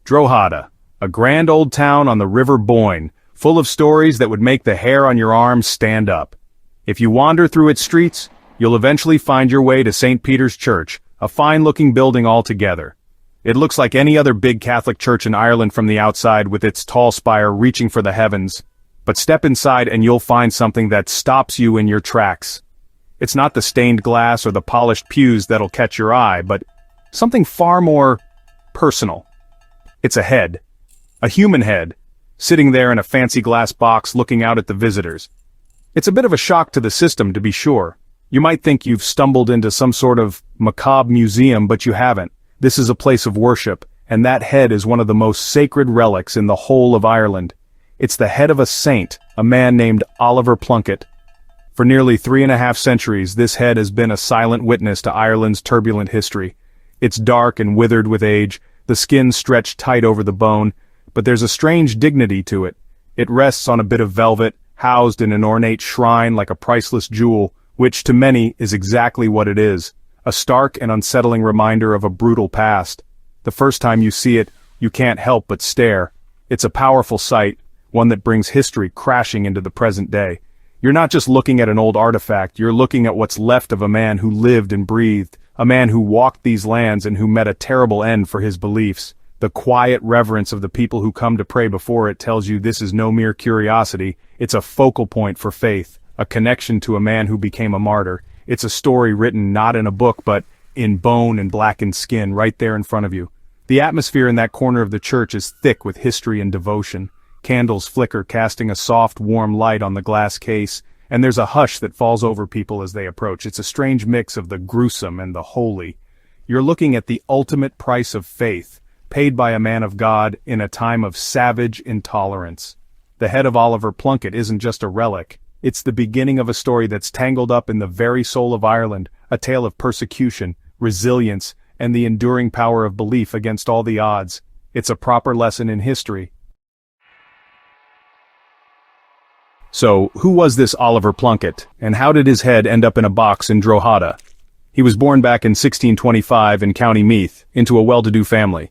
Drogheda, a grand old town on the River Boyne, full of stories that would make the hair on your arms stand up. If you wander through its streets, you'll eventually find your way to St. Peter's Church, a fine-looking building altogether. It looks like any other big Catholic church in Ireland from the outside with its tall spire reaching for the heavens, but step inside and you'll find something that stops you in your tracks. It's not the stained glass or the polished pews that'll catch your eye, but something far more personal. It's a head. A human head, sitting there in a fancy glass box looking out at the visitors. It's a bit of a shock to the system, to be sure. You might think you've stumbled into some sort of macabre museum, but you haven't. This is a place of worship, and that head is one of the most sacred relics in the whole of Ireland. It's the head of a saint, a man named Oliver Plunkett. For nearly 3.5 centuries, this head has been a silent witness to Ireland's turbulent history. It's dark and withered with age, the skin stretched tight over the bone, but there's a strange dignity to it. It rests on a bit of velvet, housed in an ornate shrine like a priceless jewel, which to many is exactly what it is, a stark and unsettling reminder of a brutal past. The first time you see it, you can't help but stare. It's a powerful sight, one that brings history crashing into the present day. You're not just looking at an old artifact, you're looking at what's left of a man who lived and breathed, a man who walked these lands and who met a terrible end for his beliefs. The quiet reverence of the people who come to pray before it tells you this is no mere curiosity, it's a focal point for faith, a connection to a man who became a martyr. It's a story written not in a book but in bone and blackened skin right there in front of you. The atmosphere in that corner of the church is thick with history and devotion. Candles flicker, casting a soft, warm light on the glass case, and there's a hush that falls over people as they approach. It's a strange mix of the gruesome and the holy. You're looking at the ultimate price of faith, paid by a man of God in a time of savage intolerance. The head of Oliver Plunkett isn't just a relic. It's the beginning of a story that's tangled up in the very soul of Ireland, a tale of persecution, resilience, and the enduring power of belief against all the odds. It's a proper lesson in history. So, who was this Oliver Plunkett, and how did his head end up in a box in Drogheda? He was born back in 1625 in County Meath, into a well-to-do family.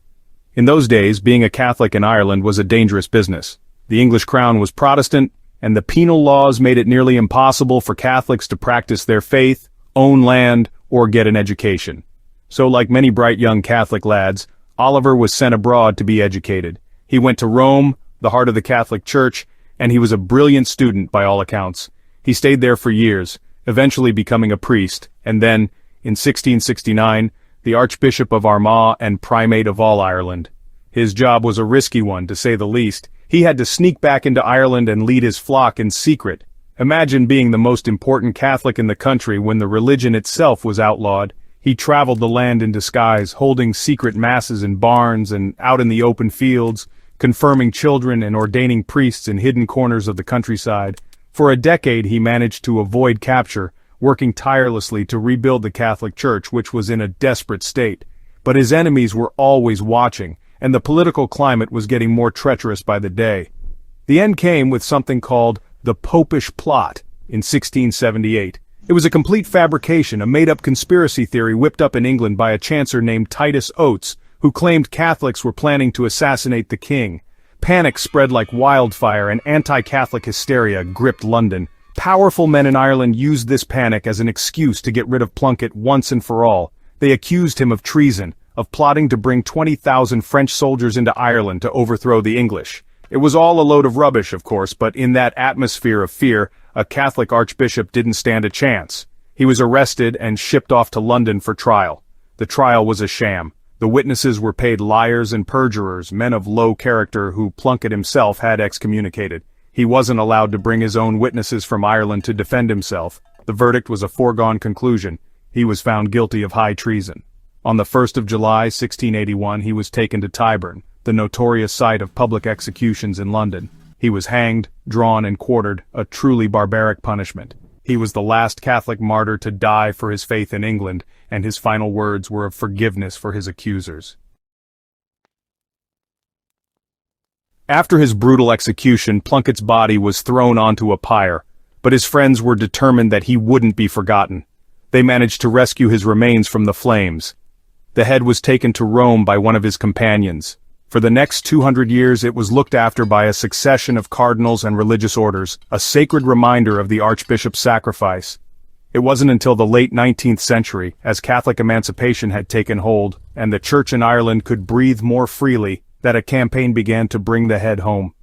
In those days, being a Catholic in Ireland was a dangerous business. The English crown was Protestant, and the penal laws made it nearly impossible for Catholics to practice their faith, own land, or get an education. So like many bright young Catholic lads, Oliver was sent abroad to be educated. He went to Rome, the heart of the Catholic Church, and he was a brilliant student by all accounts. He stayed there for years, eventually becoming a priest, and then, in 1669, the Archbishop of Armagh and Primate of all Ireland. His job was a risky one, to say the least. He had to sneak back into Ireland and lead his flock in secret. Imagine being the most important Catholic in the country when the religion itself was outlawed. He traveled the land in disguise, holding secret masses in barns and out in the open fields, confirming children and ordaining priests in hidden corners of the countryside. For a decade he managed to avoid capture, working tirelessly to rebuild the Catholic Church, which was in a desperate state. But his enemies were always watching, and the political climate was getting more treacherous by the day. The end came with something called the Popish Plot in 1678. It was a complete fabrication, a made-up conspiracy theory whipped up in England by a chancer named Titus Oates, who claimed Catholics were planning to assassinate the king. Panic spread like wildfire and anti-Catholic hysteria gripped London. Powerful men in Ireland used this panic as an excuse to get rid of Plunkett once and for all. They accused him of treason, of plotting to bring 20,000 French soldiers into Ireland to overthrow the English. It was all a load of rubbish, of course, but in that atmosphere of fear, a Catholic archbishop didn't stand a chance. He was arrested and shipped off to London for trial. The trial was a sham. The witnesses were paid liars and perjurers, men of low character who Plunkett himself had excommunicated. He wasn't allowed to bring his own witnesses from Ireland to defend himself. The verdict was a foregone conclusion. He was found guilty of high treason. On the 1st of July, 1681, he was taken to Tyburn, the notorious site of public executions in London. He was hanged, drawn, and quartered, a truly barbaric punishment. He was the last Catholic martyr to die for his faith in England, and his final words were of forgiveness for his accusers. After his brutal execution, Plunkett's body was thrown onto a pyre, but his friends were determined that he wouldn't be forgotten. They managed to rescue his remains from the flames. The head was taken to Rome by one of his companions. For the next 200 years it was looked after by a succession of cardinals and religious orders, a sacred reminder of the archbishop's sacrifice. It wasn't until the late 19th century, as Catholic emancipation had taken hold, and the Church in Ireland could breathe more freely, that a campaign began to bring the head home.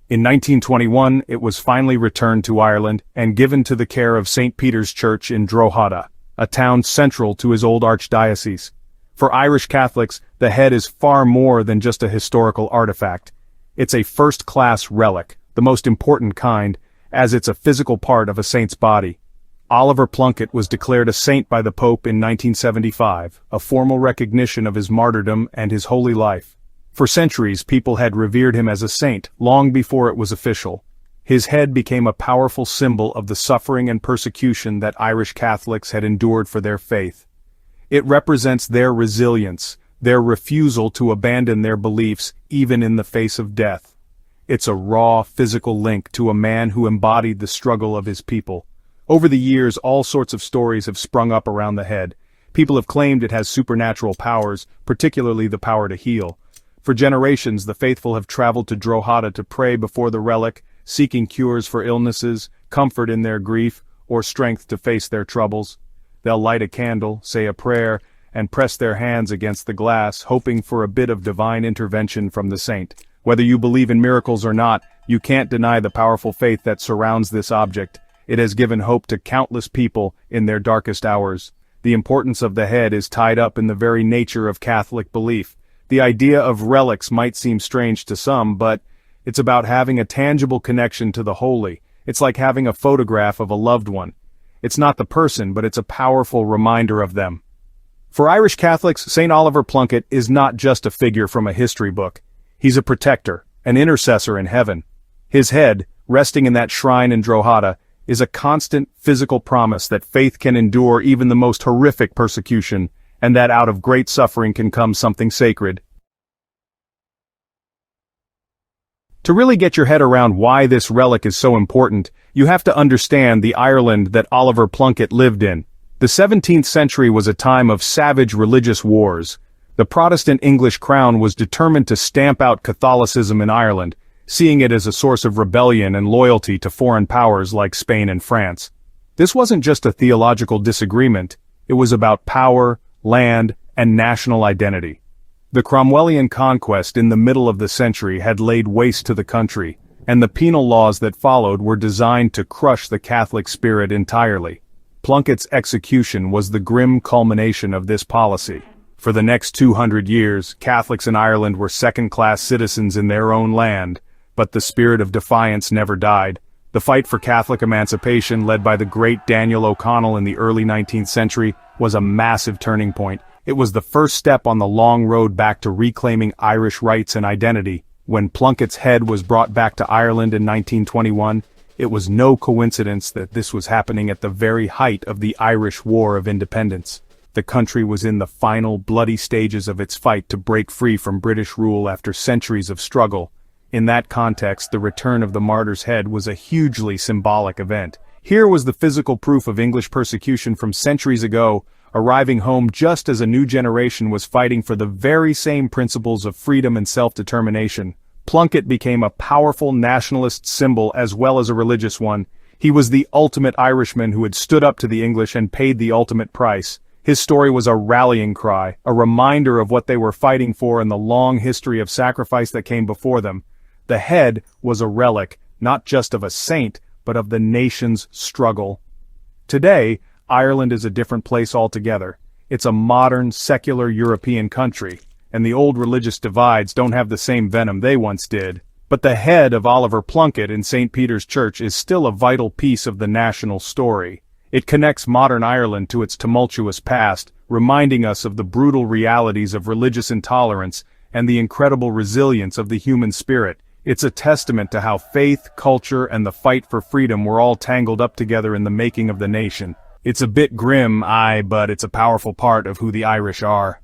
In 1921 it was finally returned to Ireland and given to the care of St. Peter's Church in Drogheda, a town central to his old archdiocese. For Irish Catholics, the head is far more than just a historical artifact. It's a first-class relic, the most important kind, as it's a physical part of a saint's body. Oliver Plunkett was declared a saint by the Pope in 1975, a formal recognition of his martyrdom and his holy life. For centuries people had revered him as a saint, long before it was official. His head became a powerful symbol of the suffering and persecution that Irish Catholics had endured for their faith. It represents their resilience, their refusal to abandon their beliefs even in the face of death. It's a raw, physical link to a man who embodied the struggle of his people. Over the years all sorts of stories have sprung up around the head. People have claimed it has supernatural powers, particularly the power to heal. For generations the faithful have traveled to Drogheda to pray before the relic, seeking cures for illnesses, comfort in their grief, or strength to face their troubles. They'll light a candle, say a prayer, and press their hands against the glass, hoping for a bit of divine intervention from the saint. Whether you believe in miracles or not, you can't deny the powerful faith that surrounds this object. It has given hope to countless people in their darkest hours. The importance of the head is tied up in the very nature of Catholic belief. The idea of relics might seem strange to some, but it's about having a tangible connection to the holy. It's like having a photograph of a loved one. It's not the person, but it's a powerful reminder of them. For Irish Catholics, St. Oliver Plunkett is not just a figure from a history book. He's a protector, an intercessor in heaven. His head, resting in that shrine in Drogheda, is a constant physical promise that faith can endure even the most horrific persecution, and that out of great suffering can come something sacred. To really get your head around why this relic is so important, you have to understand the Ireland that Oliver Plunkett lived in. The 17th century was a time of savage religious wars. The Protestant English crown was determined to stamp out Catholicism in Ireland, seeing it as a source of rebellion and loyalty to foreign powers like Spain and France. This wasn't just a theological disagreement, it was about power, land, and national identity. The Cromwellian conquest in the middle of the century had laid waste to the country, and the penal laws that followed were designed to crush the Catholic spirit entirely. Plunkett's execution was the grim culmination of this policy. For the next 200 years, Catholics in Ireland were second-class citizens in their own land, but the spirit of defiance never died. The fight for Catholic emancipation, led by the great Daniel O'Connell in the early 19th century, was a massive turning point. It was the first step on the long road back to reclaiming Irish rights and identity. When Plunkett's head was brought back to Ireland in 1921, it was no coincidence that this was happening at the very height of the Irish War of Independence. The country was in the final bloody stages of its fight to break free from British rule after centuries of struggle. In that context, the return of the martyr's head was a hugely symbolic event. Here was the physical proof of English persecution from centuries ago, arriving home just as a new generation was fighting for the very same principles of freedom and self-determination. Plunkett became a powerful nationalist symbol as well as a religious one. He was the ultimate Irishman who had stood up to the English and paid the ultimate price. His story was a rallying cry, a reminder of what they were fighting for and the long history of sacrifice that came before them. The head was a relic, not just of a saint, but of the nation's struggle. Today, Ireland is a different place altogether. It's a modern, secular European country, and the old religious divides don't have the same venom they once did. But the head of Oliver Plunkett in St. Peter's Church is still a vital piece of the national story. It connects modern Ireland to its tumultuous past, reminding us of the brutal realities of religious intolerance and the incredible resilience of the human spirit. It's a testament to how faith, culture, and the fight for freedom were all tangled up together in the making of the nation. It's a bit grim, but it's a powerful part of who the Irish are.